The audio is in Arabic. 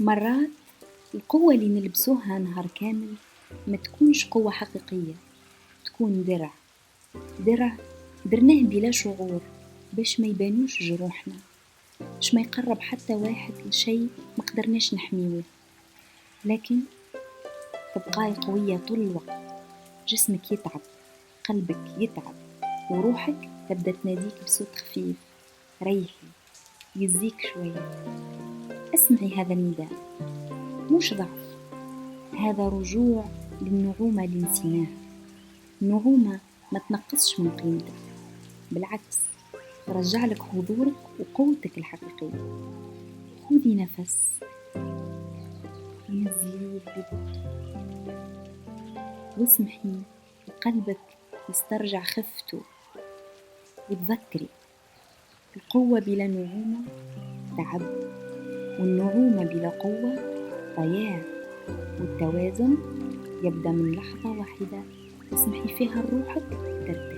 مرات القوة اللي نلبسوها نهار كامل ما تكونش قوة حقيقية، تكون درع درناه بلا شعور باش ما يبانوش جروحنا، باش ما يقرب حتى واحد لشي ما قدرناش نحميوه، لكن تبقاي قوية طول الوقت. جسمك يتعب، قلبك يتعب، وروحك تبدأ تناديك بصوت خفيف: ريحي، يزيك شوية. اسمعي هذا النداء، مش ضعف، هذا رجوع للنعومة اللي نسيناها. النعومة ما تنقصش من قيمتك، بالعكس ترجع لك حضورك وقوتك الحقيقية. خذي نفس ونزليه ببطء، واسمحي لقلبك يسترجع خفته. وتذكري القوة بلا نعومة تعب، والنعومة بلا قوة ضياع. والتوازن يبدأ من لحظة واحدة تسمحي فيها لروحك ترتاح.